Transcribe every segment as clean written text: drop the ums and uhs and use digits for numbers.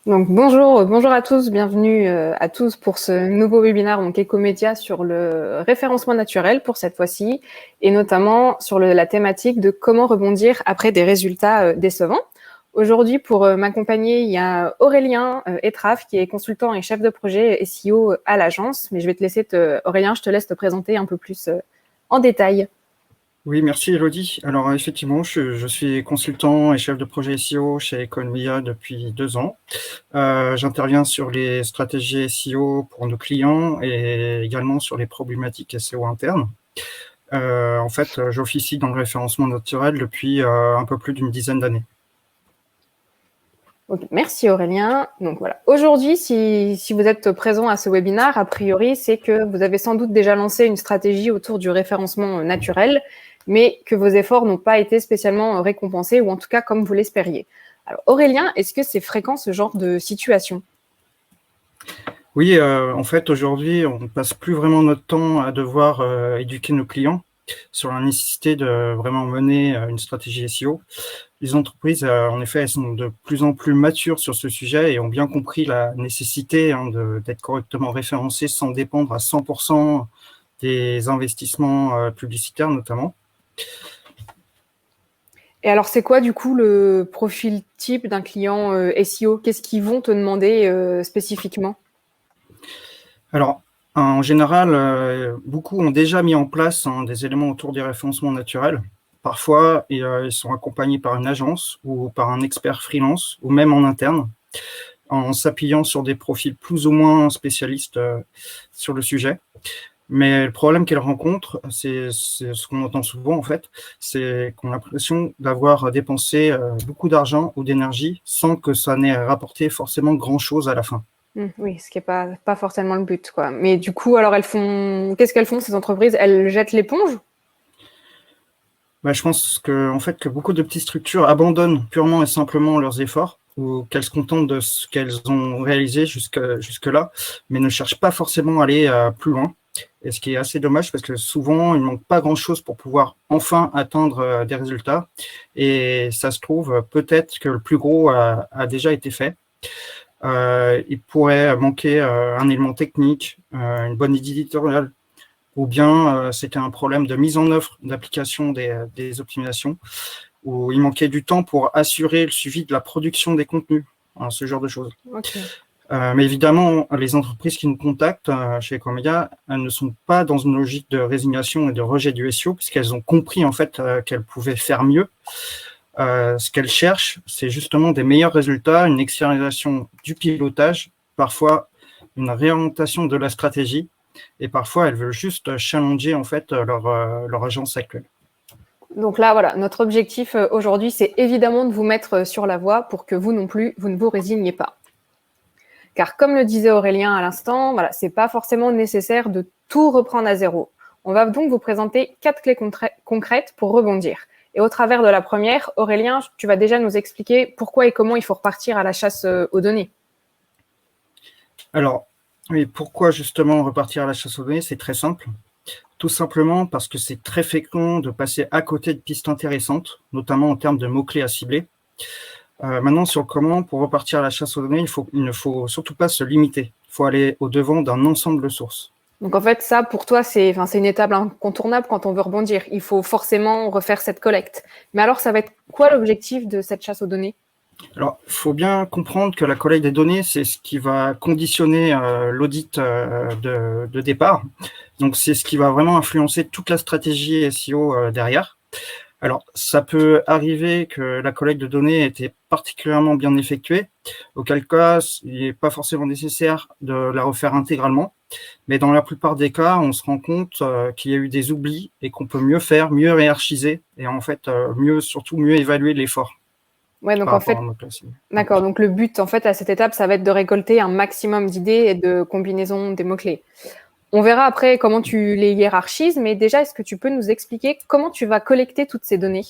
Donc bonjour à tous, bienvenue à tous pour ce nouveau webinaire donc Ecomédia sur le référencement naturel pour cette fois-ci, et notamment sur la thématique de comment rebondir après des résultats décevants. Aujourd'hui, pour m'accompagner, il y a Aurélien Etraf, qui est consultant et chef de projet SEO à l'agence. Mais je vais te laisser, Aurélien, je te laisse te présenter un peu plus en détail. Oui, merci Elodie. Alors effectivement, je suis consultant et chef de projet SEO chez Economia depuis 2 ans. J'interviens sur les stratégies SEO pour nos clients et également sur les problématiques SEO internes. En fait, j'officie dans le référencement naturel depuis un peu plus d'une dizaine d'années. Okay, merci Aurélien. Donc voilà. Aujourd'hui, si vous êtes présent à ce webinaire, a priori, c'est que vous avez sans doute déjà lancé une stratégie autour du référencement naturel, mais que vos efforts n'ont pas été spécialement récompensés, ou en tout cas comme vous l'espériez. Alors Aurélien, est-ce que c'est fréquent ce genre de situation? Oui, en fait, aujourd'hui, on ne passe plus vraiment notre temps à devoir éduquer nos clients sur la nécessité de vraiment mener une stratégie SEO. Les entreprises, en effet, elles sont de plus en plus matures sur ce sujet et ont bien compris la nécessité d'être correctement référencées sans dépendre à 100% des investissements publicitaires notamment. Et alors, c'est quoi du coup le profil type d'un client SEO? Qu'est-ce qu'ils vont te demander spécifiquement? Alors, en général, beaucoup ont déjà mis en place des éléments autour du référencement naturel. Parfois, ils sont accompagnés par une agence ou par un expert freelance ou même en interne, en s'appuyant sur des profils plus ou moins spécialistes sur le sujet. Mais le problème qu'elles rencontrent, c'est ce qu'on entend souvent en fait, c'est qu'on a l'impression d'avoir dépensé beaucoup d'argent ou d'énergie sans que ça n'ait rapporté forcément grand-chose à la fin. Oui, ce qui n'est pas forcément le but, quoi. Mais du coup, alors qu'est-ce qu'elles font ces entreprises? Elles jettent l'éponge? Bah, je pense en fait, que beaucoup de petites structures abandonnent purement et simplement leurs efforts ou qu'elles se contentent de ce qu'elles ont réalisé jusque-là, mais ne cherchent pas forcément à aller plus loin. Et ce qui est assez dommage parce que souvent, il ne manque pas grand-chose pour pouvoir enfin atteindre des résultats. Et ça se trouve, peut-être que le plus gros a déjà été fait. Il pourrait manquer un élément technique, une bonne éditoriale, ou bien c'était un problème de mise en œuvre d'application des optimisations, où il manquait du temps pour assurer le suivi de la production des contenus, ce genre de choses. Ok. Mais évidemment, les entreprises qui nous contactent chez Ecomedia, elles ne sont pas dans une logique de résignation et de rejet du SEO, puisqu'elles ont compris en fait qu'elles pouvaient faire mieux. Ce qu'elles cherchent, c'est justement des meilleurs résultats, une externalisation du pilotage, parfois une réorientation de la stratégie, et parfois elles veulent juste challenger en fait leur agence actuelle. Donc là, voilà, notre objectif aujourd'hui, c'est évidemment de vous mettre sur la voie pour que vous non plus, vous ne vous résignez pas. Car comme le disait Aurélien à l'instant, voilà, c'est pas forcément nécessaire de tout reprendre à zéro. On va donc vous présenter 4 clés concrètes pour rebondir. Et au travers de la première, Aurélien, tu vas déjà nous expliquer pourquoi et comment il faut repartir à la chasse aux données. Alors, oui, pourquoi justement repartir à la chasse aux données? C'est très simple. Tout simplement parce que c'est très fécond de passer à côté de pistes intéressantes, notamment en termes de mots-clés à cibler. Maintenant, sur le comment, pour repartir à la chasse aux données, il ne faut surtout pas se limiter. Il faut aller au-devant d'un ensemble de sources. Donc en fait, ça, pour toi, c'est une étape incontournable quand on veut rebondir. Il faut forcément refaire cette collecte. Mais alors, ça va être quoi l'objectif de cette chasse aux données? Alors, il faut bien comprendre que la collecte des données, c'est ce qui va conditionner l'audit de départ. Donc, c'est ce qui va vraiment influencer toute la stratégie SEO derrière. Alors, ça peut arriver que la collecte de données ait été particulièrement bien effectuée, auquel cas, il n'est pas forcément nécessaire de la refaire intégralement. Mais dans la plupart des cas, on se rend compte qu'il y a eu des oublis et qu'on peut mieux faire, mieux hiérarchiser et en fait, surtout mieux évaluer l'effort Ouais, donc par en rapport à fait, notre classing. d'accord. Donc le but, en fait, à cette étape, ça va être de récolter un maximum d'idées et de combinaisons des mots-clés. On verra après comment tu les hiérarchises, mais déjà, est-ce que tu peux nous expliquer comment tu vas collecter toutes ces données?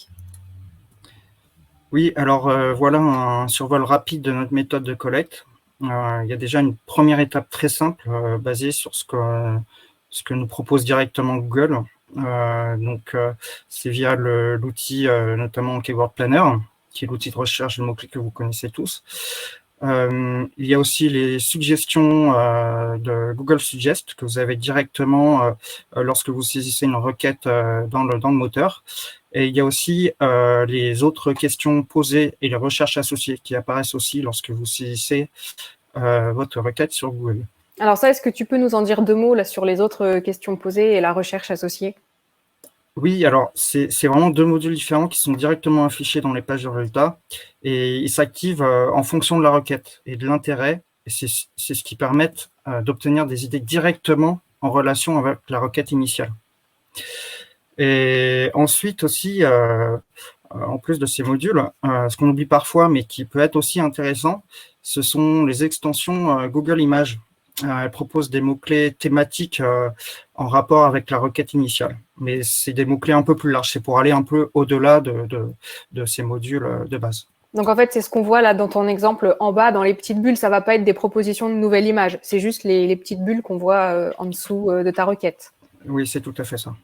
Oui, alors voilà un survol rapide de notre méthode de collecte. Il y a déjà une première étape très simple basée sur ce que nous propose directement Google. C'est via l'outil notamment Keyword Planner, qui est l'outil de recherche de mots-clés que vous connaissez tous. Il y a aussi les suggestions de Google Suggest que vous avez directement lorsque vous saisissez une requête dans le moteur. Et il y a aussi les autres questions posées et les recherches associées qui apparaissent aussi lorsque vous saisissez votre requête sur Google. Alors ça, est-ce que tu peux nous en dire 2 mots là, sur les autres questions posées et la recherche associée? Oui, alors c'est vraiment 2 modules différents qui sont directement affichés dans les pages de résultats et ils s'activent en fonction de la requête et de l'intérêt. Et c'est ce qui permet d'obtenir des idées directement en relation avec la requête initiale. Et ensuite aussi, en plus de ces modules, ce qu'on oublie parfois, mais qui peut être aussi intéressant, ce sont les extensions Google Images. Elle propose des mots-clés thématiques en rapport avec la requête initiale. Mais c'est des mots-clés un peu plus larges. C'est pour aller un peu au-delà de ces modules de base. Donc en fait, c'est ce qu'on voit là dans ton exemple en bas, dans les petites bulles. Ça ne va pas être des propositions de nouvelles images. C'est juste les petites bulles qu'on voit en dessous de ta requête. Oui, c'est tout à fait ça.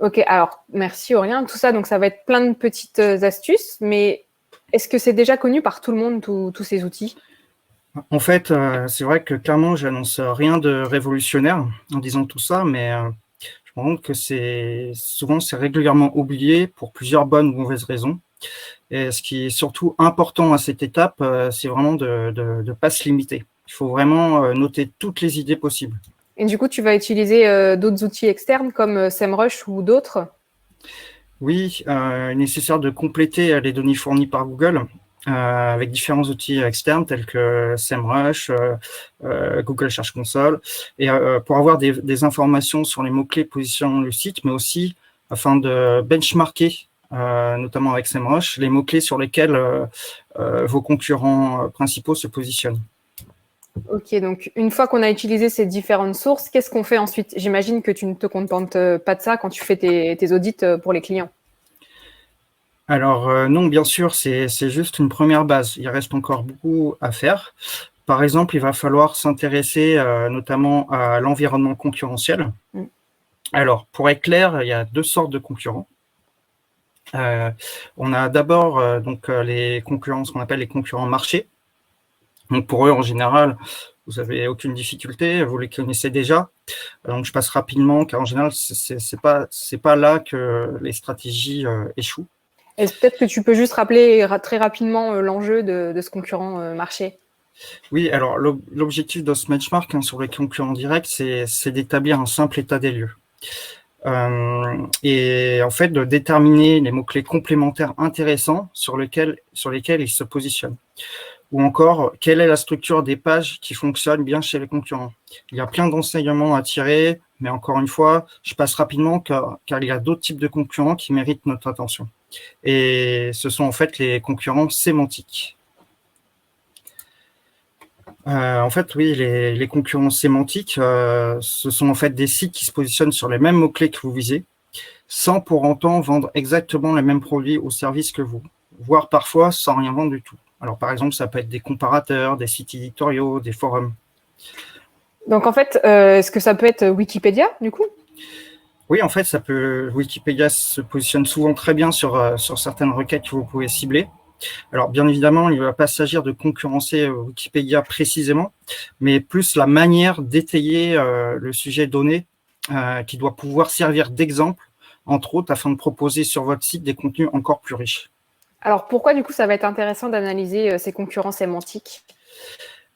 Ok, alors merci Aurélien. Tout ça, donc ça va être plein de petites astuces, mais est-ce que c'est déjà connu par tout le monde, tous ces outils? En fait, c'est vrai que clairement, j'annonce rien de révolutionnaire en disant tout ça, mais je me rends compte que c'est régulièrement oublié pour plusieurs bonnes ou mauvaises raisons. Et ce qui est surtout important à cette étape, c'est vraiment de ne pas se limiter. Il faut vraiment noter toutes les idées possibles. Et du coup, tu vas utiliser d'autres outils externes comme SEMrush ou d'autres? Oui, il est nécessaire de compléter les données fournies par Google avec différents outils externes tels que SEMrush, Google Search Console, et pour avoir des informations sur les mots-clés positionnant le site, mais aussi afin de benchmarker, notamment avec SEMrush, les mots-clés sur lesquels vos concurrents principaux se positionnent. Ok, donc une fois qu'on a utilisé ces différentes sources, qu'est-ce qu'on fait ensuite? J'imagine que tu ne te contentes pas de ça quand tu fais tes audits pour les clients. Alors non, bien sûr, c'est juste une première base. Il reste encore beaucoup à faire. Par exemple, il va falloir s'intéresser notamment à l'environnement concurrentiel. Alors, pour être clair, il y a 2 sortes de concurrents. On a d'abord les concurrents, ce qu'on appelle les concurrents marché. Donc pour eux, en général, vous n'avez aucune difficulté, vous les connaissez déjà. Donc je passe rapidement, car en général, c'est pas là que les stratégies échouent. Est-ce peut-être que tu peux juste rappeler très rapidement l'enjeu de ce concurrent marché? Oui, alors l'objectif de ce benchmark sur les concurrents directs, c'est d'établir un simple état des lieux. Et en fait, de déterminer les mots-clés complémentaires intéressants sur lesquels ils se positionnent. Ou encore, quelle est la structure des pages qui fonctionne bien chez les concurrents. Il y a plein d'enseignements à tirer, mais encore une fois, je passe rapidement car il y a d'autres types de concurrents qui méritent notre attention. Et ce sont en fait les concurrents sémantiques. En fait, oui, les concurrents sémantiques, ce sont en fait des sites qui se positionnent sur les mêmes mots-clés que vous visez, sans pour autant vendre exactement les mêmes produits ou services que vous, voire parfois sans rien vendre du tout. Alors, par exemple, ça peut être des comparateurs, des sites éditoriaux, des forums. Donc, en fait, est-ce que ça peut être Wikipédia, du coup? Oui, en fait, ça peut. Wikipédia se positionne souvent très bien sur certaines requêtes que vous pouvez cibler. Alors, bien évidemment, il ne va pas s'agir de concurrencer Wikipédia précisément, mais plus la manière d'étayer le sujet donné qui doit pouvoir servir d'exemple, entre autres, afin de proposer sur votre site des contenus encore plus riches. Alors, pourquoi, du coup, ça va être intéressant d'analyser ces concurrents sémantiques?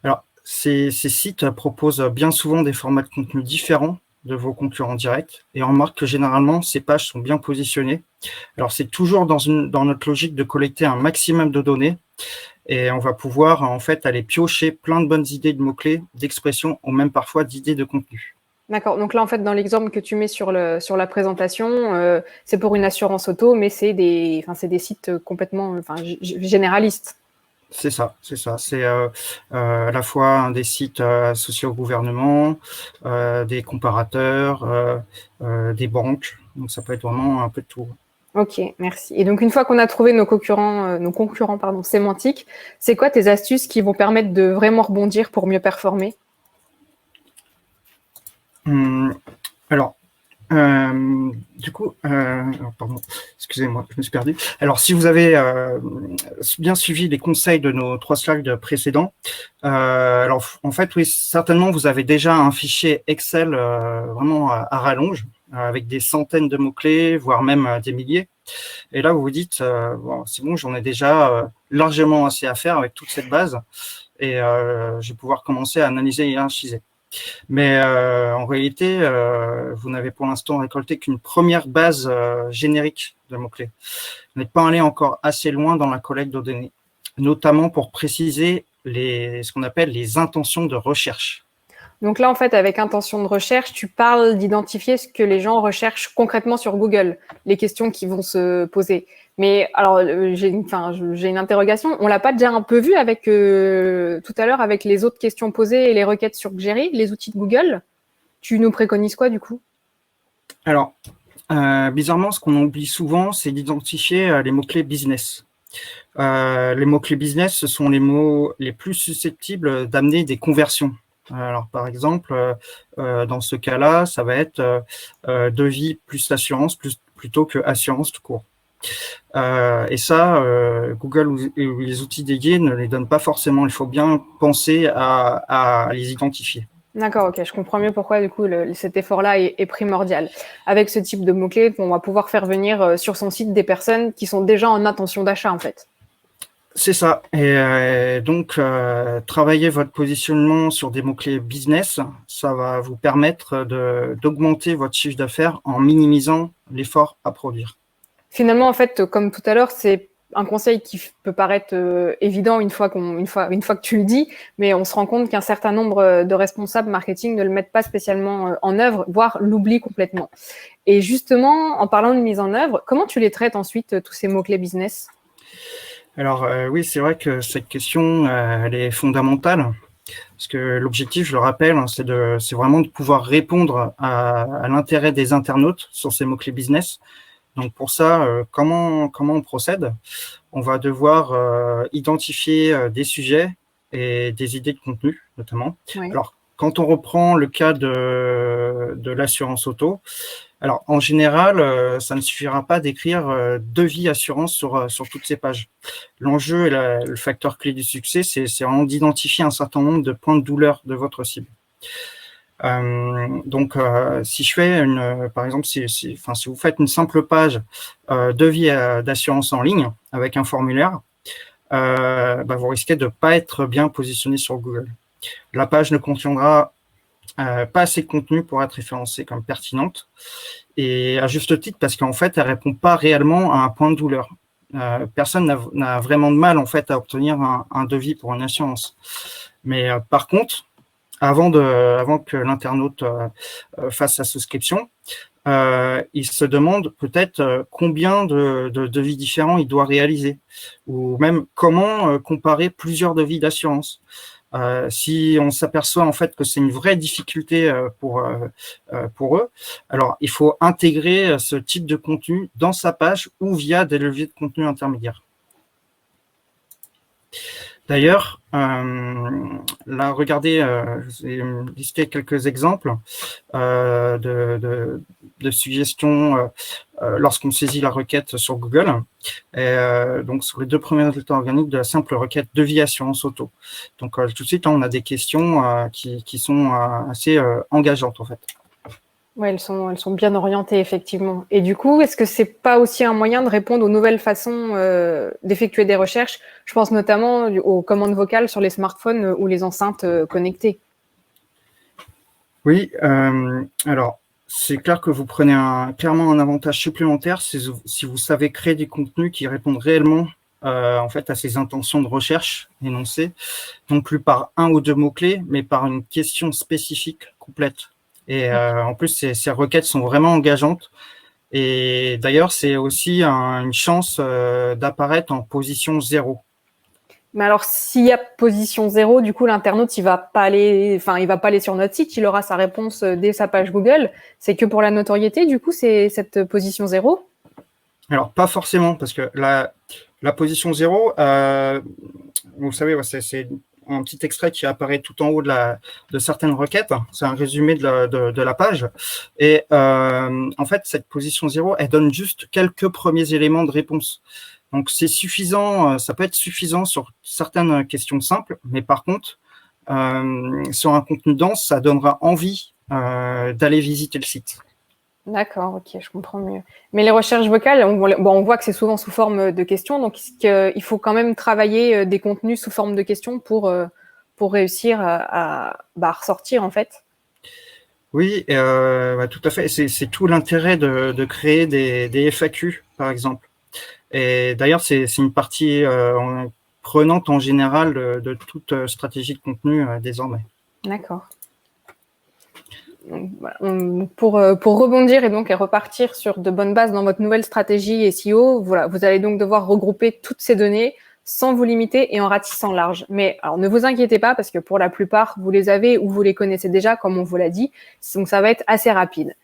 Alors, ces sites proposent bien souvent des formats de contenu différents de vos concurrents directs et on remarque que généralement, ces pages sont bien positionnées. Alors, c'est toujours dans notre logique de collecter un maximum de données et on va pouvoir en fait aller piocher plein de bonnes idées de mots-clés, d'expressions ou même parfois d'idées de contenu. D'accord. Donc là, en fait, dans l'exemple que tu mets sur la présentation, c'est pour une assurance auto, mais c'est des sites complètement généralistes. C'est ça. C'est à la fois des sites associés au gouvernement, des comparateurs, des banques. Donc, ça peut être vraiment un peu de tout. Ok, merci. Et donc, une fois qu'on a trouvé nos concurrents sémantiques, c'est quoi tes astuces qui vont permettre de vraiment rebondir pour mieux performer? Alors, Du coup, pardon, excusez-moi, je me suis perdu. Alors, si vous avez bien suivi les conseils de nos 3 slides précédents, alors en fait, oui, certainement, vous avez déjà un fichier Excel vraiment à rallonge, avec des centaines de mots-clés, voire même des milliers. Et là, vous vous dites, bon, c'est bon, j'en ai déjà largement assez à faire avec toute cette base, et je vais pouvoir commencer à analyser et hiérarchiser. Mais en réalité, vous n'avez pour l'instant récolté qu'une première base générique de mots-clés. Vous n'êtes pas allé encore assez loin dans la collecte de données, notamment pour préciser ce qu'on appelle les intentions de recherche. Donc là, en fait, avec intention de recherche, tu parles d'identifier ce que les gens recherchent concrètement sur Google, les questions qui vont se poser. Mais alors, j'ai une interrogation. On l'a pas déjà un peu vu avec tout à l'heure avec les autres questions posées et les requêtes sur Jerry, les outils de Google. Tu nous préconises quoi du coup? Alors, bizarrement, ce qu'on oublie souvent, c'est d'identifier les mots-clés business. Les mots-clés business, ce sont les mots les plus susceptibles d'amener des conversions. Alors, par exemple, dans ce cas-là, ça va être devis plus assurance plutôt que assurance tout court. Et ça, Google ou les outils dédiés ne les donnent pas forcément. Il faut bien penser à les identifier. D'accord, ok, je comprends mieux pourquoi du coup cet effort-là est primordial. Avec ce type de mots-clés, on va pouvoir faire venir sur son site des personnes qui sont déjà en intention d'achat en fait. C'est ça. Et donc, travailler votre positionnement sur des mots-clés business, ça va vous permettre d'augmenter votre chiffre d'affaires en minimisant l'effort à produire. Finalement, en fait, comme tout à l'heure, c'est un conseil qui peut paraître évident une fois que tu le dis, mais on se rend compte qu'un certain nombre de responsables marketing ne le mettent pas spécialement en œuvre, voire l'oublient complètement. Et justement, en parlant de mise en œuvre, comment tu les traites ensuite, tous ces mots-clés business ? Alors oui, c'est vrai que cette question, elle est fondamentale, parce que l'objectif, je le rappelle, hein, c'est vraiment de pouvoir répondre à l'intérêt des internautes sur ces mots-clés business. Donc pour ça, comment on procède? On va devoir identifier des sujets et des idées de contenu, notamment. Oui. Alors, quand on reprend le cas de l'assurance auto, alors en général, ça ne suffira pas d'écrire devis assurance sur toutes ces pages. L'enjeu et le facteur clé du succès, c'est vraiment d'identifier un certain nombre de points de douleur de votre cible. Donc, si je fais par exemple, si vous faites une simple page devis d'assurance en ligne avec un formulaire, vous risquez de ne pas être bien positionné sur Google. La page ne contiendra pas assez de contenu pour être référencée comme pertinente, et à juste titre parce qu'en fait, elle répond pas réellement à un point de douleur. Personne n'a vraiment de mal en fait à obtenir un devis pour une assurance. Mais par contre, avant que l'internaute fasse sa souscription, il se demande peut-être combien de devis différents il doit réaliser, ou même comment comparer plusieurs devis d'assurance. Si on s'aperçoit en fait que c'est une vraie difficulté pour eux, alors il faut intégrer ce type de contenu dans sa page ou via des leviers de contenu intermédiaires. D'ailleurs, là, regardez, je vais lister quelques exemples de suggestions lorsqu'on saisit la requête sur Google. Et, donc, sur les 2 premiers résultats organiques de la simple requête devis assurance auto. Donc, tout de suite, on a des questions qui sont assez engageantes, en fait. Oui, elles sont bien orientées, effectivement. Et du coup, est-ce que c'est pas aussi un moyen de répondre aux nouvelles façons d'effectuer des recherches? Je pense notamment aux commandes vocales sur les smartphones ou les enceintes connectées. Oui, alors, c'est clair que vous prenez clairement un avantage supplémentaire si vous savez créer des contenus qui répondent réellement en fait, à ces intentions de recherche énoncées, non plus par 1 ou 2 mots-clés, mais par une question spécifique complète. Et en plus, ces requêtes sont vraiment engageantes. Et d'ailleurs, c'est aussi une chance d'apparaître en position 0. Mais alors, s'il y a position 0, du coup, l'internaute, il va pas aller sur notre site, il aura sa réponse dès sa page Google. C'est que pour la notoriété, du coup, c'est cette position 0? Alors, pas forcément, parce que la position 0, vous savez, un petit extrait qui apparaît tout en haut de certaines requêtes. C'est un résumé de la page. Et en fait, cette position 0, elle donne juste quelques premiers éléments de réponse. Donc, c'est suffisant, ça peut être suffisant sur certaines questions simples, mais par contre, sur un contenu dense, ça donnera envie d'aller visiter le site. D'accord, ok, je comprends mieux. Mais les recherches vocales, on voit que c'est souvent sous forme de questions, donc il faut quand même travailler des contenus sous forme de questions pour réussir à ressortir, en fait. Oui, tout à fait. C'est tout l'intérêt de créer des FAQ, par exemple. Et d'ailleurs, c'est une partie prenante en général de toute stratégie de contenu désormais. D'accord. Pour rebondir et repartir sur de bonnes bases dans votre nouvelle stratégie SEO, voilà, vous allez donc devoir regrouper toutes ces données sans vous limiter et en ratissant large. Mais alors ne vous inquiétez pas parce que pour la plupart, vous les avez ou vous les connaissez déjà, comme on vous l'a dit. Donc ça va être assez rapide.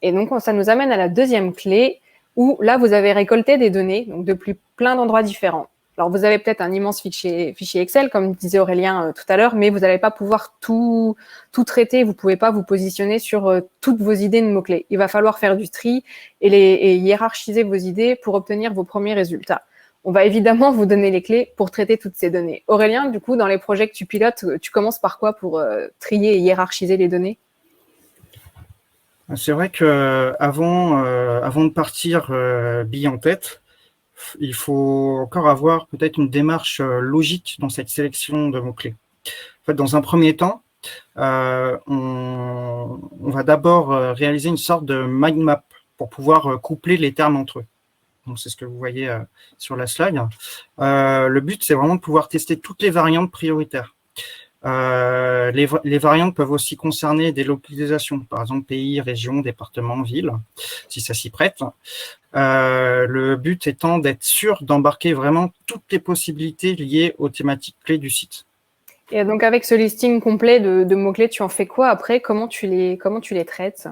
Et donc ça nous amène à la deuxième clé où là, vous avez récolté des données donc depuis plein d'endroits différents. Alors, vous avez peut-être un immense fichier Excel, comme disait Aurélien tout à l'heure, mais vous n'allez pas pouvoir tout traiter. Vous ne pouvez pas vous positionner sur toutes vos idées de mots-clés. Il va falloir faire du tri et hiérarchiser vos idées pour obtenir vos premiers résultats. On va évidemment vous donner les clés pour traiter toutes ces données. Aurélien, du coup, dans les projets que tu pilotes, tu commences par quoi pour trier et hiérarchiser les données ? C'est vrai que avant de partir bille en tête, il faut encore avoir peut-être une démarche logique dans cette sélection de mots-clés. En fait, dans un premier temps, on va d'abord réaliser une sorte de mind map pour pouvoir coupler les termes entre eux. Donc, c'est ce que vous voyez sur la slide. Le but, c'est vraiment de pouvoir tester toutes les variantes prioritaires. Les variantes peuvent aussi concerner des localisations, par exemple pays, région, département, ville, si ça s'y prête. Le but étant d'être sûr d'embarquer vraiment toutes les possibilités liées aux thématiques clés du site. Et donc avec ce listing complet de mots-clés, tu en fais quoi après ? Comment tu les traites ?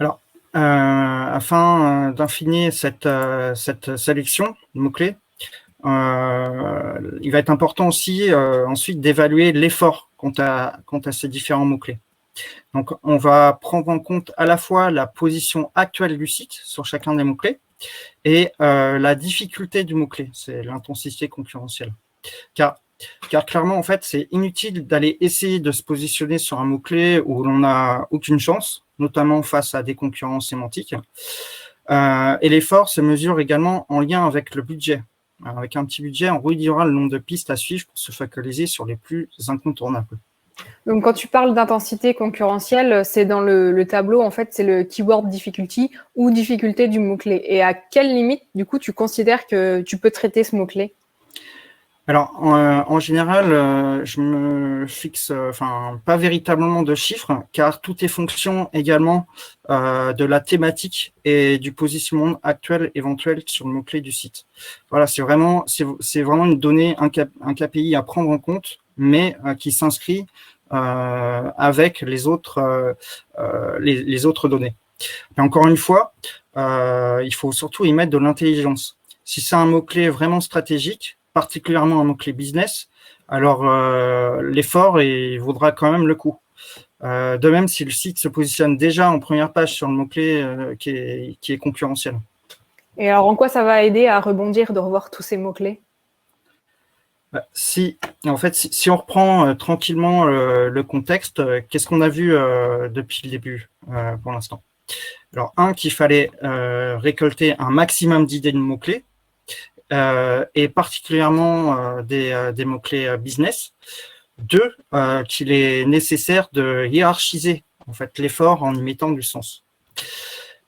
Alors, afin d'affiner cette sélection de mots-clés, il va être important aussi ensuite d'évaluer l'effort quant à ces différents mots-clés. Donc, on va prendre en compte à la fois la position actuelle du site sur chacun des mots-clés et la difficulté du mot-clé, c'est l'intensité concurrentielle. Car clairement, en fait, c'est inutile d'aller essayer de se positionner sur un mot-clé où l'on n'a aucune chance, notamment face à des concurrents sémantiques. Et l'effort se mesure également en lien avec le budget. Alors, avec un petit budget, on réduira le nombre de pistes à suivre pour se focaliser sur les plus incontournables. Donc, quand tu parles d'intensité concurrentielle, c'est dans le tableau, en fait, c'est le keyword difficulty ou difficulté du mot-clé. Et à quelle limite, du coup, tu considères que tu peux traiter ce mot-clé ? Alors, en général, je me fixe, pas véritablement de chiffres, car tout est fonction également de la thématique et du positionnement actuel éventuel sur le mot-clé du site. Voilà, c'est vraiment une donnée, un KPI à prendre en compte, mais qui s'inscrit avec les autres données. Et encore une fois, il faut surtout y mettre de l'intelligence. Si c'est un mot-clé vraiment stratégique, particulièrement un mot-clé business, alors l'effort vaudra quand même le coup. De même si le site se positionne déjà en première page sur le mot-clé qui est concurrentiel. Et alors, en quoi ça va aider à rebondir de revoir tous ces mots-clés ? Si on reprend tranquillement le contexte, qu'est-ce qu'on a vu depuis le début pour l'instant ? Alors, qu'il fallait récolter un maximum d'idées de mots-clés, et particulièrement des mots-clés business. 2, qu'il est nécessaire de hiérarchiser en fait l'effort en y mettant du sens.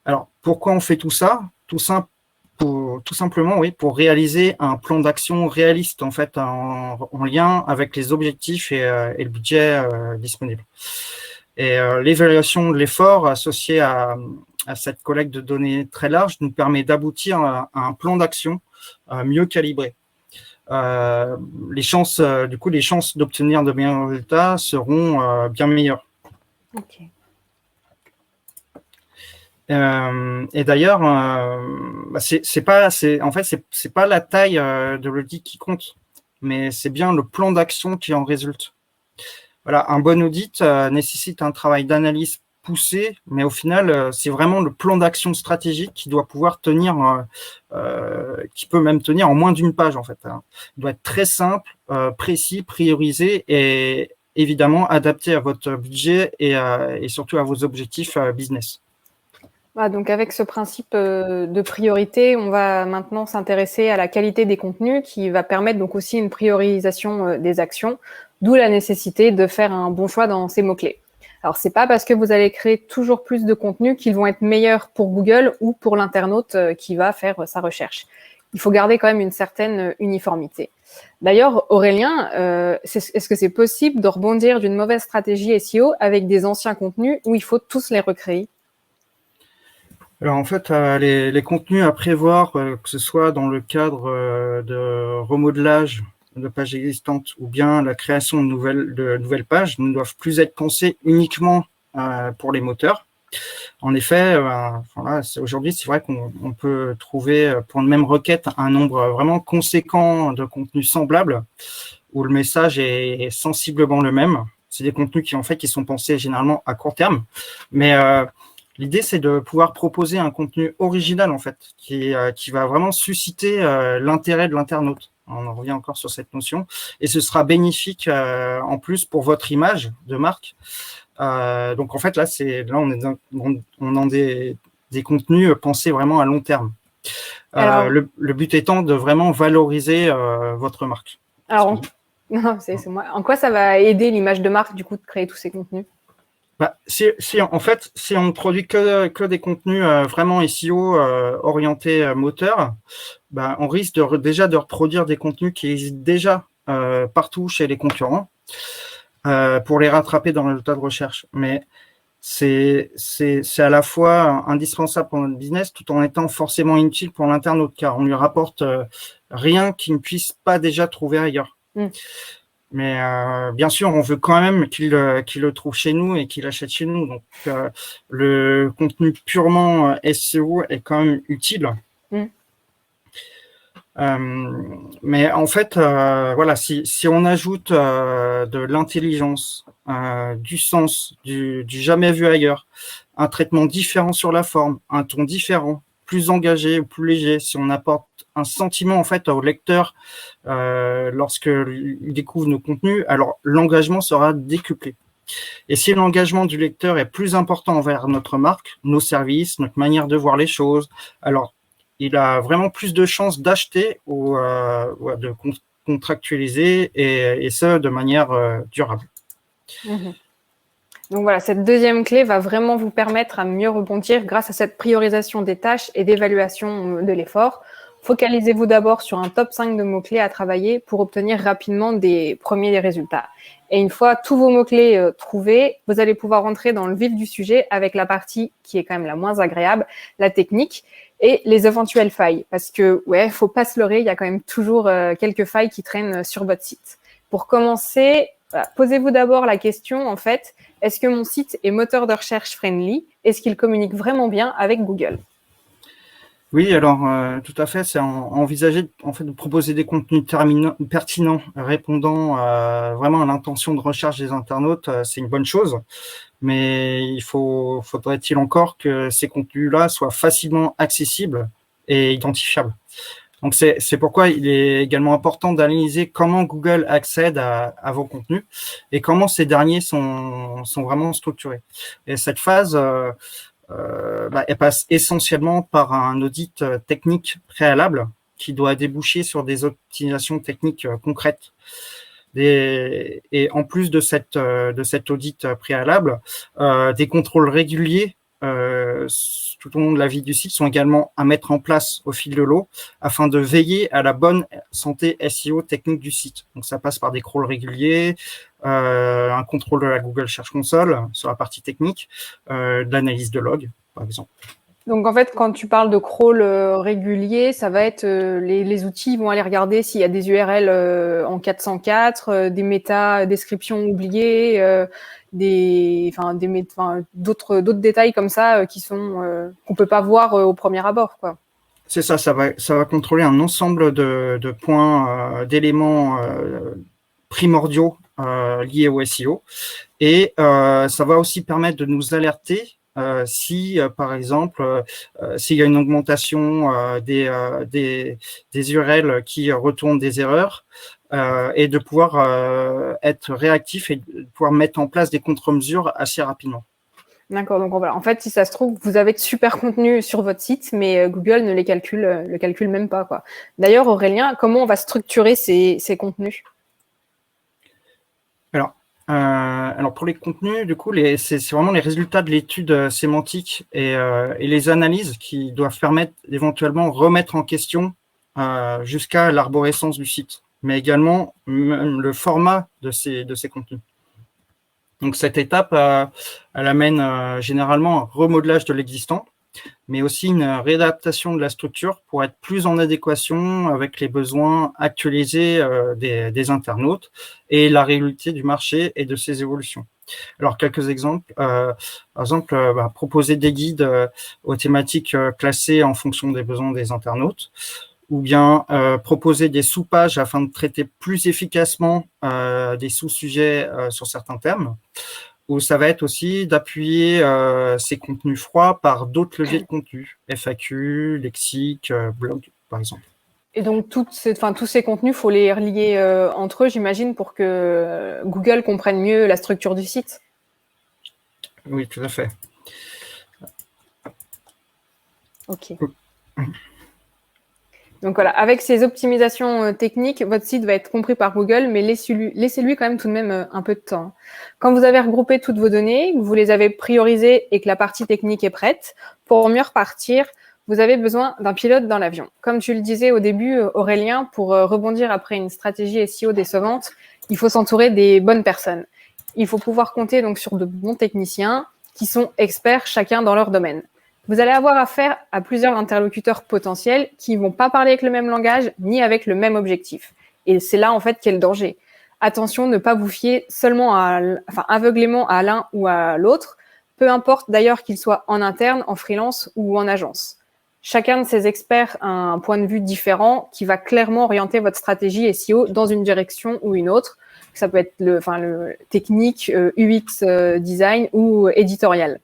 Alors, pourquoi on fait tout ça ? Tout simplement, oui, pour réaliser un plan d'action réaliste en fait en lien avec les objectifs et le budget disponible. Et l'évaluation de l'effort associé à cette collecte de données très large nous permet d'aboutir à un plan d'action mieux calibré. Les chances d'obtenir de meilleurs résultats seront bien meilleures. Okay. Et d'ailleurs, c'est pas la taille de l'audit qui compte, mais c'est bien le plan d'action qui en résulte. Voilà, un bon audit nécessite un travail d'analyse poussé, mais au final, c'est vraiment le plan d'action stratégique qui doit pouvoir tenir, qui peut même tenir en moins d'une page en fait. Hein. Il doit être très simple, précis, priorisé et évidemment adapté à votre budget et surtout à vos objectifs business. Donc avec ce principe de priorité, on va maintenant s'intéresser à la qualité des contenus qui va permettre donc aussi une priorisation des actions, d'où la nécessité de faire un bon choix dans ces mots-clés. Alors c'est pas parce que vous allez créer toujours plus de contenus qu'ils vont être meilleurs pour Google ou pour l'internaute qui va faire sa recherche. Il faut garder quand même une certaine uniformité. D'ailleurs, Aurélien, est-ce que c'est possible de rebondir d'une mauvaise stratégie SEO avec des anciens contenus où il faut tous les recréer ? Alors en fait, les contenus à prévoir, que ce soit dans le cadre de remodelage de pages existantes ou bien la création de nouvelles pages, ne doivent plus être pensés uniquement pour les moteurs. En effet, voilà, aujourd'hui, c'est vrai qu'on peut trouver pour une même requête un nombre vraiment conséquent de contenus semblables où le message est sensiblement le même. C'est des contenus qui sont pensés généralement à court terme, mais l'idée, c'est de pouvoir proposer un contenu original, en fait, qui va vraiment susciter l'intérêt de l'internaute. On en revient encore sur cette notion. Et ce sera bénéfique, en plus, pour votre image de marque. Donc, en fait, là, on est dans des contenus pensés vraiment à long terme. Alors, le but étant de vraiment valoriser votre marque. Alors, non, c'est moi. En quoi ça va aider l'image de marque, du coup, de créer tous ces contenus ? Si on ne produit que des contenus vraiment SEO orientés moteur, on risque déjà de reproduire des contenus qui existent déjà partout chez les concurrents pour les rattraper dans le résultat de recherche. Mais c'est à la fois indispensable pour notre business tout en étant forcément inutile pour l'internaute car on lui rapporte rien qu'il ne puisse pas déjà trouver ailleurs. Mais bien sûr, on veut quand même qu'il le trouve chez nous et qu'il achète chez nous. Donc, le contenu purement SEO est quand même utile. Mais en fait, voilà, si on ajoute de l'intelligence, du sens, du jamais vu ailleurs, un traitement différent sur la forme, un ton différent, plus engagé ou plus léger, si on apporte un sentiment en fait au lecteur lorsqu'il découvre nos contenus, alors l'engagement sera décuplé. Et si l'engagement du lecteur est plus important envers notre marque, nos services, notre manière de voir les choses, alors il a vraiment plus de chances d'acheter ou de contractualiser et ce de manière durable. Donc voilà, cette deuxième clé va vraiment vous permettre à mieux rebondir grâce à cette priorisation des tâches et d'évaluation de l'effort. Focalisez-vous d'abord sur un top 5 de mots-clés à travailler pour obtenir rapidement des premiers résultats. Et une fois tous vos mots-clés trouvés, vous allez pouvoir rentrer dans le vif du sujet avec la partie qui est quand même la moins agréable, la technique et les éventuelles failles. Parce que, faut pas se leurrer, il y a quand même toujours quelques failles qui traînent sur votre site. Pour commencer, posez-vous d'abord la question, en fait, est-ce que mon site est moteur de recherche friendly ? Est-ce qu'il communique vraiment bien avec Google ? Oui, alors tout à fait, c'est envisager en fait de proposer des contenus pertinents, répondant vraiment à l'intention de recherche des internautes, c'est une bonne chose. Mais faudrait-il encore que ces contenus-là soient facilement accessibles et identifiables. Donc c'est pourquoi il est également important d'analyser comment Google accède à vos contenus et comment ces derniers sont vraiment structurés. Et cette phase elle passe essentiellement par un audit technique préalable qui doit déboucher sur des optimisations techniques concrètes. Et en plus de cet audit préalable, des contrôles réguliers tout au long de la vie du site sont également à mettre en place au fil de l'eau afin de veiller à la bonne santé SEO technique du site. Donc ça passe par des crawls réguliers, un contrôle de la Google Search Console sur la partie technique, de l'analyse de log, par exemple. Donc, en fait, quand tu parles de crawl régulier, ça va être les outils vont aller regarder s'il y a des URL en 404, des méta-descriptions oubliées, d'autres détails comme ça qui sont qu'on peut pas voir au premier abord, quoi. C'est ça, ça va contrôler un ensemble de points, d'éléments primordiaux liés au SEO. Et ça va aussi permettre de nous alerter si, par exemple, s'il y a une augmentation des URL qui retournent des erreurs, et de pouvoir être réactif et de pouvoir mettre en place des contre-mesures assez rapidement. D'accord, donc voilà. En fait, si ça se trouve, vous avez de super contenus sur votre site, mais Google ne le calcule même pas, quoi. D'ailleurs, Aurélien, comment on va structurer ces contenus? Alors pour les contenus, du coup, c'est vraiment les résultats de l'étude sémantique et les analyses qui doivent permettre d'éventuellement remettre en question jusqu'à l'arborescence du site, mais également même le format de ces contenus. Donc cette étape, elle amène généralement un remodelage de l'existant, mais aussi une réadaptation de la structure pour être plus en adéquation avec les besoins actualisés des internautes et la réalité du marché et de ses évolutions. Alors, quelques exemples. Par exemple, proposer des guides aux thématiques classées en fonction des besoins des internautes, ou bien proposer des sous-pages afin de traiter plus efficacement des sous-sujets sur certains thèmes, ou ça va être aussi d'appuyer ces contenus froids par d'autres leviers de contenu, FAQ, lexique, blog, par exemple. Et donc, tous ces contenus, faut les relier entre eux, j'imagine, pour que Google comprenne mieux la structure du site. Oui, tout à fait. Ok. Donc voilà, avec ces optimisations techniques, votre site va être compris par Google, mais laissez-lui quand même tout de même un peu de temps. Quand vous avez regroupé toutes vos données, que vous les avez priorisées et que la partie technique est prête, pour mieux repartir, vous avez besoin d'un pilote dans l'avion. Comme tu le disais au début, Aurélien, pour rebondir après une stratégie SEO décevante, il faut s'entourer des bonnes personnes. Il faut pouvoir compter donc sur de bons techniciens qui sont experts chacun dans leur domaine. Vous allez avoir affaire à plusieurs interlocuteurs potentiels qui ne vont pas parler avec le même langage ni avec le même objectif. Et c'est là, en fait, qu'est le danger. Attention, ne pas vous fier seulement aveuglément à l'un ou à l'autre, peu importe d'ailleurs qu'il soit en interne, en freelance ou en agence. Chacun de ces experts a un point de vue différent qui va clairement orienter votre stratégie SEO dans une direction ou une autre. Ça peut être le technique, UX design ou éditorial.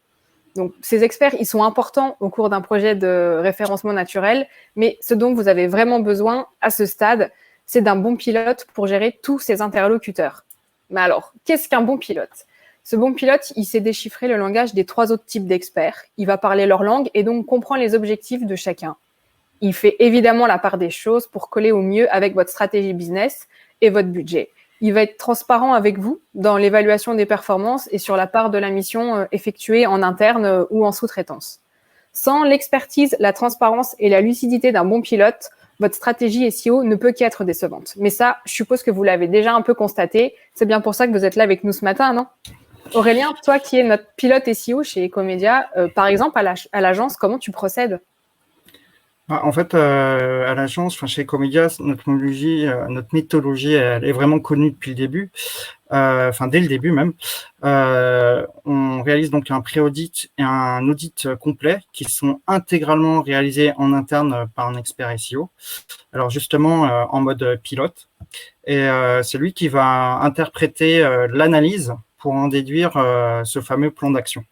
Donc, ces experts, ils sont importants au cours d'un projet de référencement naturel, mais ce dont vous avez vraiment besoin à ce stade, c'est d'un bon pilote pour gérer tous ces interlocuteurs. Mais alors, qu'est-ce qu'un bon pilote? Ce bon pilote, il sait déchiffrer le langage des 3 autres types d'experts. Il va parler leur langue et donc comprend les objectifs de chacun. Il fait évidemment la part des choses pour coller au mieux avec votre stratégie business et votre budget. Il va être transparent avec vous dans l'évaluation des performances et sur la part de la mission effectuée en interne ou en sous-traitance. Sans l'expertise, la transparence et la lucidité d'un bon pilote, votre stratégie SEO ne peut qu'être décevante. Mais ça, je suppose que vous l'avez déjà un peu constaté. C'est bien pour ça que vous êtes là avec nous ce matin, non? Aurélien, toi qui es notre pilote SEO chez Ecomedia, par exemple, à l'agence, comment tu procèdes? En fait, à l'agence, chez Ecomedia, notre méthodologie, elle est vraiment connue depuis le début, dès le début même. On réalise donc un pré-audit et un audit complet qui sont intégralement réalisés en interne par un expert SEO. Alors justement, en mode pilote. Et c'est lui qui va interpréter l'analyse pour en déduire ce fameux plan d'action.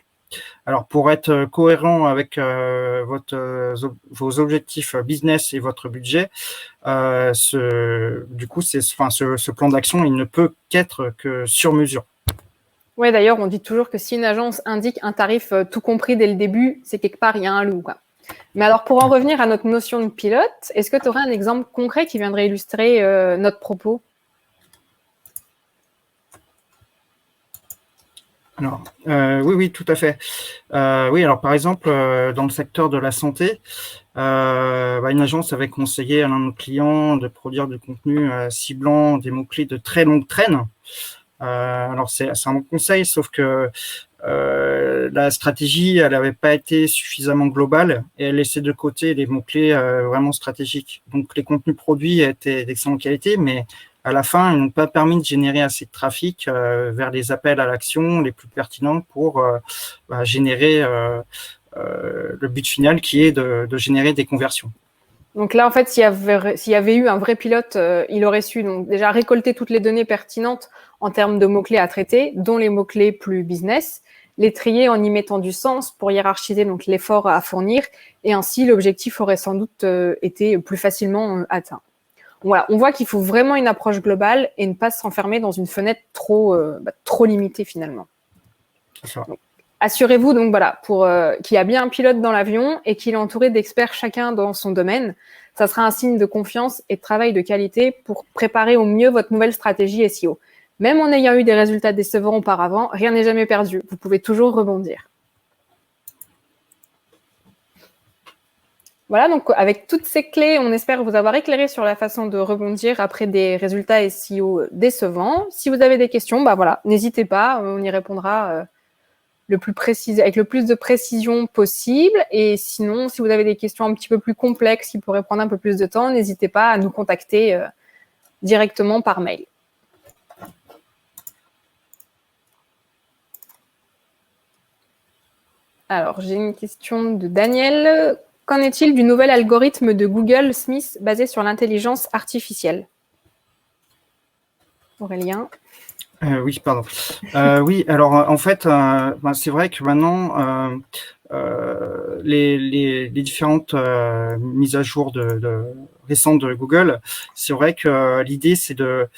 Alors, pour être cohérent avec vos objectifs business et votre budget, ce plan d'action, il ne peut qu'être que sur mesure. Ouais, d'ailleurs, on dit toujours que si une agence indique un tarif tout compris dès le début, c'est quelque part, il y a un loup, quoi. Mais alors, pour en revenir à notre notion de pilote, est-ce que tu aurais un exemple concret qui viendrait illustrer notre propos? Alors, oui, tout à fait. Oui, alors par exemple, dans le secteur de la santé, une agence avait conseillé à l'un de nos clients de produire du contenu ciblant des mots-clés de très longue traîne. Alors, c'est un bon conseil, sauf que la stratégie, elle n'avait pas été suffisamment globale et elle laissait de côté les mots-clés vraiment stratégiques. Donc, les contenus produits étaient d'excellente qualité, mais à la fin, ils n'ont pas permis de générer assez de trafic vers les appels à l'action les plus pertinents pour générer le but final qui est de générer des conversions. Donc là, en fait, s'il y avait eu un vrai pilote, il aurait su donc déjà récolter toutes les données pertinentes en termes de mots-clés à traiter, dont les mots-clés plus business, les trier en y mettant du sens pour hiérarchiser donc l'effort à fournir, et ainsi l'objectif aurait sans doute été plus facilement atteint. Voilà, on voit qu'il faut vraiment une approche globale et ne pas s'enfermer dans une fenêtre trop limitée finalement. C'est ça. Donc, assurez-vous donc voilà qu'il y a bien un pilote dans l'avion et qu'il est entouré d'experts chacun dans son domaine. Ça sera un signe de confiance et de travail de qualité pour préparer au mieux votre nouvelle stratégie SEO. Même en ayant eu des résultats décevants auparavant, rien n'est jamais perdu. Vous pouvez toujours rebondir. Voilà, donc avec toutes ces clés, on espère vous avoir éclairé sur la façon de rebondir après des résultats SEO décevants. Si vous avez des questions, n'hésitez pas, on y répondra avec le plus de précision possible. Et sinon, si vous avez des questions un petit peu plus complexes qui pourraient prendre un peu plus de temps, n'hésitez pas à nous contacter directement par mail. Alors, j'ai une question de Daniel. Qu'en est-il du nouvel algorithme de Google Smith basé sur l'intelligence artificielle? Aurélien? Oui, pardon. Oui, alors en fait, c'est vrai que maintenant, les différentes mises à jour récentes de Google, c'est vrai que l'idée c'est de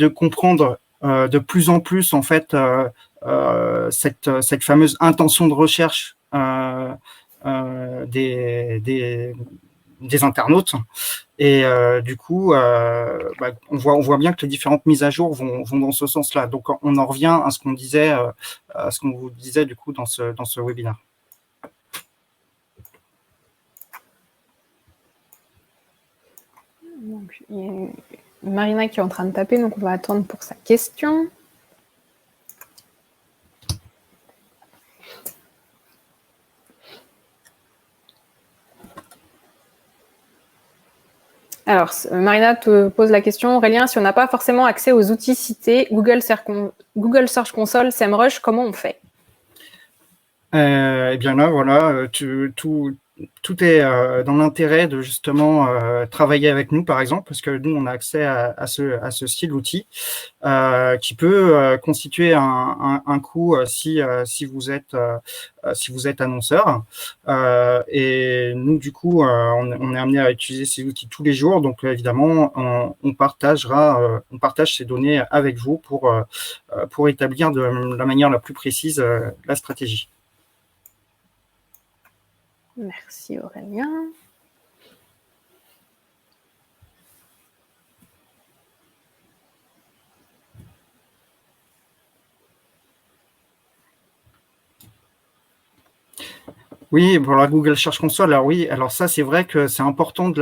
comprendre de plus en plus en fait cette fameuse intention de recherche des internautes. Et du coup, on voit bien que les différentes mises à jour vont dans ce sens-là. Donc, on en revient à ce qu'on disait, à ce qu'on vous disait du coup dans ce webinaire. Donc, il y a Marina qui est en train de taper, donc on va attendre pour sa question. Alors, Marina te pose la question, Aurélien, si on n'a pas forcément accès aux outils cités, Google Search Console, SEMrush, comment on fait? Eh bien là, voilà, tout est dans l'intérêt de justement travailler avec nous, par exemple, parce que nous, on a accès à ce style d'outil qui peut constituer un coût si vous êtes annonceur. Et nous, du coup, on est amené à utiliser ces outils tous les jours. Donc, évidemment, on partage ces données avec vous pour établir de la manière la plus précise la stratégie. Merci Aurélien. Oui, pour la Google Search Console, alors oui, alors ça c'est vrai que c'est important de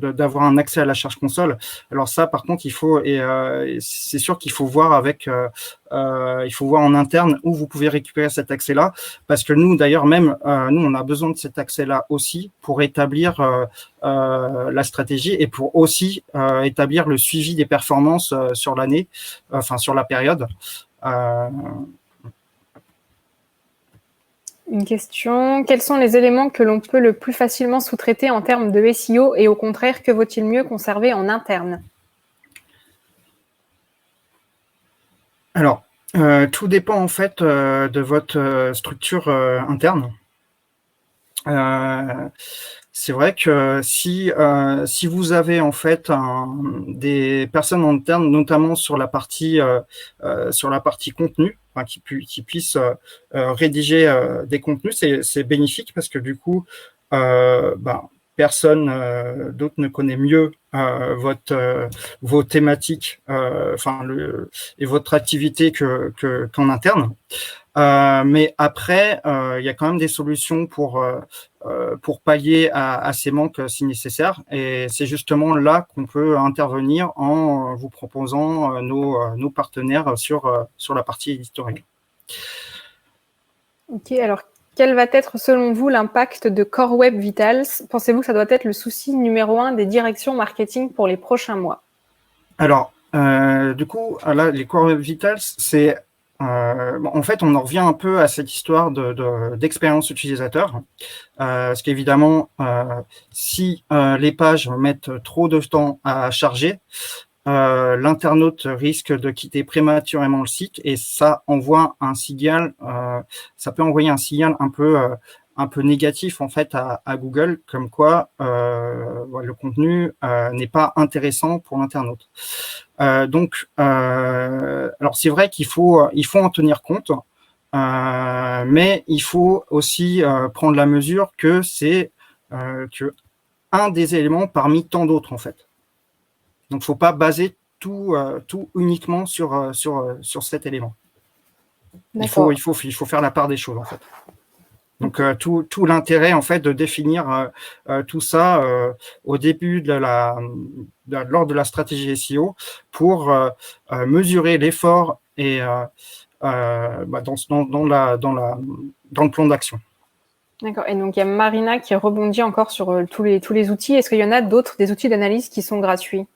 d'avoir un accès à la Search Console. Alors ça, par contre, c'est sûr qu'il faut voir il faut voir en interne où vous pouvez récupérer cet accès-là, parce que nous, d'ailleurs, même nous, on a besoin de cet accès-là aussi pour établir la stratégie et pour aussi établir le suivi des performances sur l'année, enfin sur la période. Une question, quels sont les éléments que l'on peut le plus facilement sous-traiter en termes de SEO et au contraire, que vaut-il mieux conserver en interne? Alors, tout dépend en fait de votre structure interne. C'est vrai que si vous avez en fait des personnes en interne, notamment sur la partie contenu, enfin, qui puissent rédiger des contenus, c'est bénéfique parce que du coup, personne d'autre ne connaît mieux vos thématiques, et votre activité qu'en interne. Mais après, il y a quand même des solutions pour pallier à ces manques si nécessaire. Et c'est justement là qu'on peut intervenir en vous proposant nos partenaires sur la partie éditoriale. Ok, alors quel va être selon vous l'impact de Core Web Vitals? Pensez-vous que ça doit être le souci numéro 1 des directions marketing pour les prochains mois? Alors, du coup, là, les Core Web Vitals, c'est en fait, on en revient un peu à cette histoire d'expérience utilisateur. Parce qu'évidemment, si les pages mettent trop de temps à charger, l'internaute risque de quitter prématurément le site et ça envoie un signal, ça peut envoyer un signal un peu négatif en fait à Google, comme quoi le contenu n'est pas intéressant pour l'internaute. Donc, alors c'est vrai qu'il faut en tenir compte, mais il faut aussi prendre la mesure que c'est que un des éléments parmi tant d'autres en fait. Donc, il ne faut pas baser tout uniquement sur cet élément. Il faut faire la part des choses en fait. Donc, tout l'intérêt en fait de définir tout ça au début lors de la stratégie SEO pour mesurer l'effort et dans le plan d'action. D'accord. Et donc, il y a Marina qui rebondit encore sur tous les outils. Est-ce qu'il y en a d'autres, des outils d'analyse qui sont gratuits?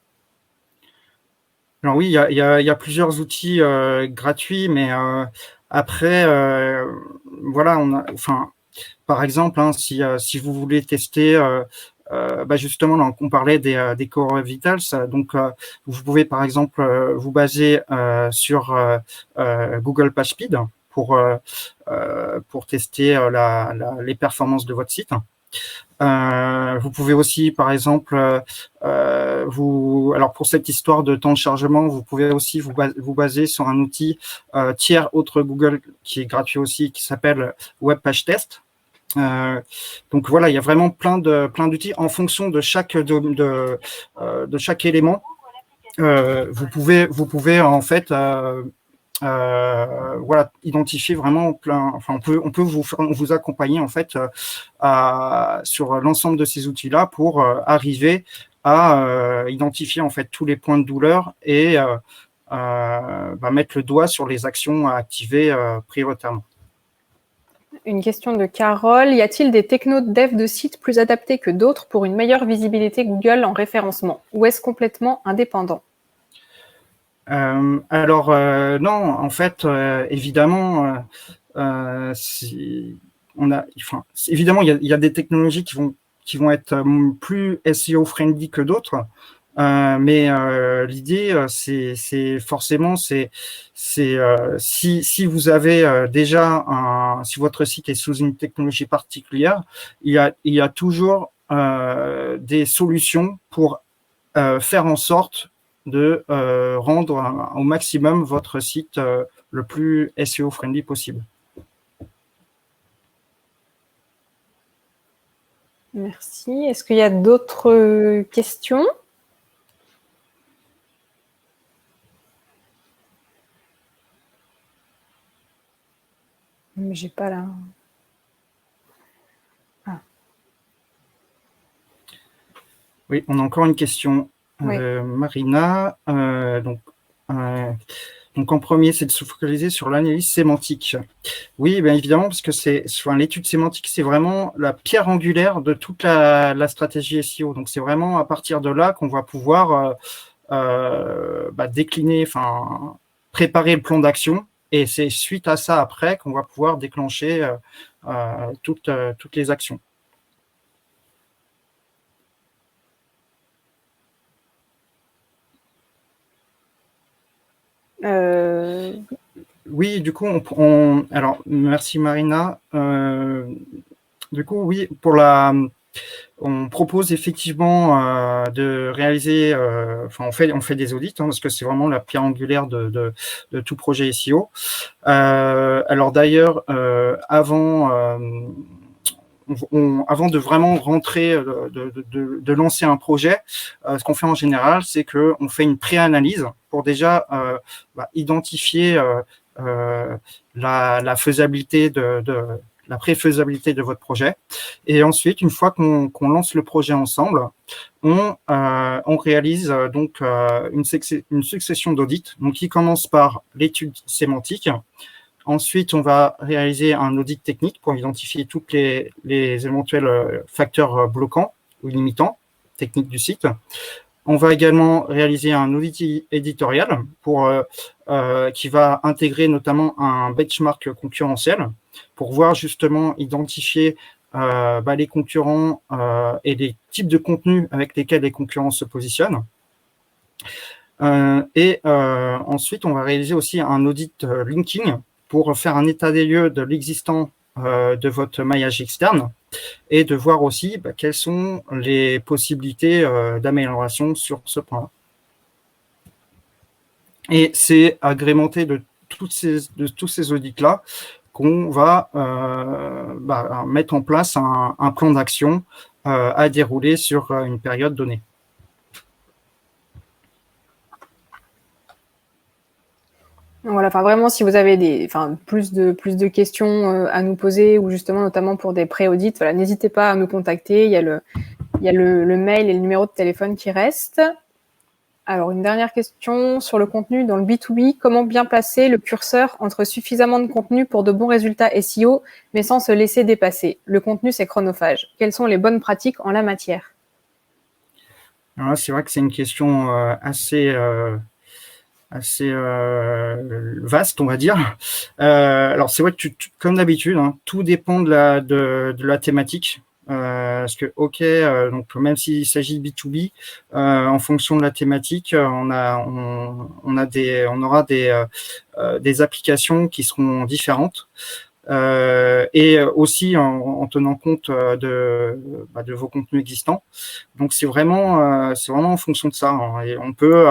Alors oui, il y a plusieurs outils gratuits, mais après, voilà, par exemple, si vous voulez tester, justement, là, on parlait des Core Vitals, donc vous pouvez par exemple vous baser sur Google PageSpeed pour tester les performances de votre site. Vous pouvez aussi, par exemple, alors pour cette histoire de temps de chargement, vous pouvez aussi vous baser sur un outil tiers autre Google qui est gratuit aussi, qui s'appelle Web Page Test. Donc voilà, il y a vraiment plein d'outils en fonction de chaque chaque élément. Vous pouvez en fait identifier vraiment plein. Enfin, on peut vous accompagner en fait sur l'ensemble de ces outils-là pour arriver à identifier en fait tous les points de douleur et mettre le doigt sur les actions à activer prioritairement. Une question de Carole. Y a-t-il des technos de dev de sites plus adaptés que d'autres pour une meilleure visibilité Google en référencement? Ou est-ce complètement indépendant? Non, en fait, évidemment, évidemment, il y a des technologies qui vont être plus SEO friendly que d'autres. Mais l'idée, c'est forcément, si vous avez si votre site est sous une technologie particulière, il y a toujours des solutions pour faire en sorte de rendre au maximum votre site le plus SEO friendly possible. Merci. Est-ce qu'il y a d'autres questions? Mais j'ai pas là. Ah. Oui, on a encore une question. Oui. Marina, donc en premier, c'est de se focaliser sur l'analyse sémantique. Oui, bien évidemment, parce que l'étude sémantique, c'est vraiment la pierre angulaire de toute la stratégie SEO. Donc c'est vraiment à partir de là qu'on va pouvoir décliner, préparer le plan d'action. Et c'est suite à ça après qu'on va pouvoir déclencher toutes les actions. Oui, du coup, alors merci Marina. Du coup, oui, on propose effectivement de réaliser, on fait des audits parce que c'est vraiment la pierre angulaire de tout projet SEO. Alors d'ailleurs, avant de vraiment rentrer, de lancer un projet, ce qu'on fait en général, c'est qu'on fait une pré-analyse pour déjà identifier la faisabilité la pré-faisabilité de votre projet. Et ensuite, une fois qu'on lance le projet ensemble, on réalise donc une succession d'audits, donc qui commence par l'étude sémantique. Ensuite, on va réaliser un audit technique pour identifier tous les éventuels facteurs bloquants ou limitants techniques du site. On va également réaliser un audit éditorial qui va intégrer notamment un benchmark concurrentiel pour voir justement identifier les concurrents et les types de contenus avec lesquels les concurrents se positionnent. Ensuite, on va réaliser aussi un audit linking pour faire un état des lieux de l'existant de votre maillage externe et de voir aussi quelles sont les possibilités d'amélioration sur ce point-là. Et c'est agrémenté de tous ces audits-là qu'on va mettre en place un plan d'action à dérouler sur une période donnée. Voilà, enfin vraiment, si vous avez plus de questions à nous poser ou justement notamment pour des pré-audits, voilà, n'hésitez pas à nous contacter. Il y a le mail et le numéro de téléphone qui restent. Alors, une dernière question sur le contenu dans le B2B. Comment bien placer le curseur entre suffisamment de contenu pour de bons résultats SEO, mais sans se laisser dépasser? Le contenu, c'est chronophage. Quelles sont les bonnes pratiques en la matière? Alors, c'est vrai que c'est une question assez vaste, on va dire. Alors, c'est vrai que comme d'habitude, hein, tout dépend de la thématique. Parce que, donc même s'il s'agit de B2B, en fonction de la thématique, on aura des applications qui seront différentes. Et aussi en tenant compte de vos contenus existants. Donc c'est vraiment en fonction de ça, hein. Et on peut,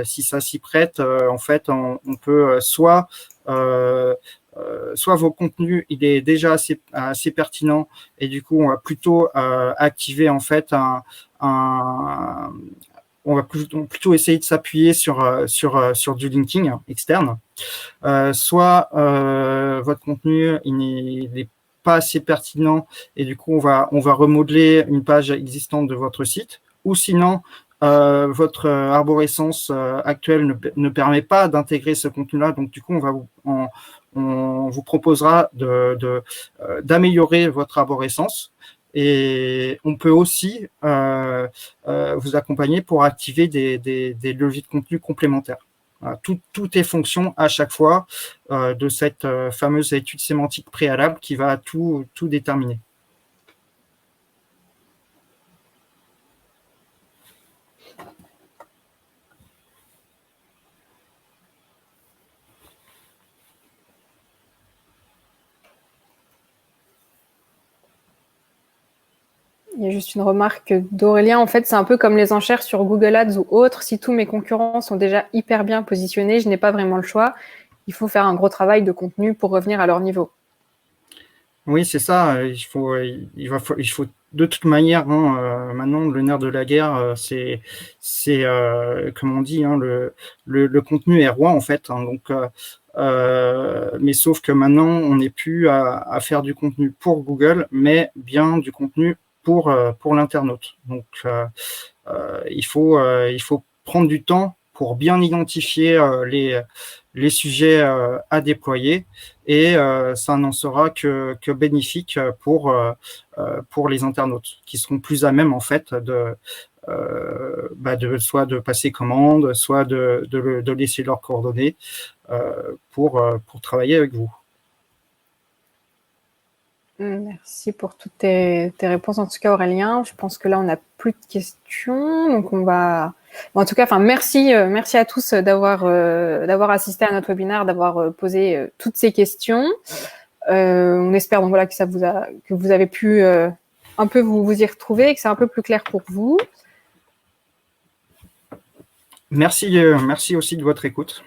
si ça s'y prête, en fait, on peut soit vos contenus, il est déjà assez pertinent et du coup on va plutôt activer en fait on va plutôt essayer de s'appuyer sur du linking externe. Soit votre contenu il n'est pas assez pertinent et du coup on va remodeler une page existante de votre site, ou sinon votre arborescence actuelle ne permet pas d'intégrer ce contenu-là, donc du coup on vous proposera d'améliorer votre arborescence. Et on peut aussi vous accompagner pour activer des leviers de contenu complémentaires. Voilà, tout est fonction à chaque fois de cette fameuse étude sémantique préalable qui va tout déterminer. Il y a juste une remarque d'Aurélien. En fait, c'est un peu comme les enchères sur Google Ads ou autres. Si tous mes concurrents sont déjà hyper bien positionnés, je n'ai pas vraiment le choix. Il faut faire un gros travail de contenu pour revenir à leur niveau. Oui, c'est ça. Il faut de toute manière, hein, maintenant, le nerf de la guerre, c'est comme on dit, hein, le contenu est roi, en fait. Hein, donc, mais sauf que maintenant, on n'est plus à faire du contenu pour Google, mais bien du contenu pour l'internaute. Donc, il faut prendre du temps pour bien identifier les sujets à déployer, et ça n'en sera que bénéfique pour les internautes, qui seront plus à même en fait soit de passer commande, soit de laisser leurs coordonnées pour travailler avec vous. Merci pour toutes tes réponses, en tout cas Aurélien. Je pense que là on n'a plus de questions, donc on va. En tout cas, merci à tous d'avoir assisté à notre webinaire, d'avoir posé toutes ces questions. On espère donc voilà que vous avez pu un peu vous y retrouver et que c'est un peu plus clair pour vous. Merci aussi de votre écoute.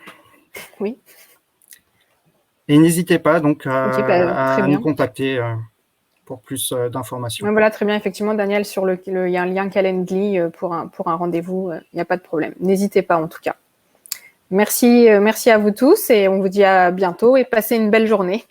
Oui. Et n'hésitez pas donc à nous contacter pour plus d'informations. Voilà, très bien. Effectivement, Daniel, il y a un lien Calendly pour un rendez-vous. Il n'y a pas de problème. N'hésitez pas, en tout cas. Merci à vous tous et on vous dit à bientôt et passez une belle journée.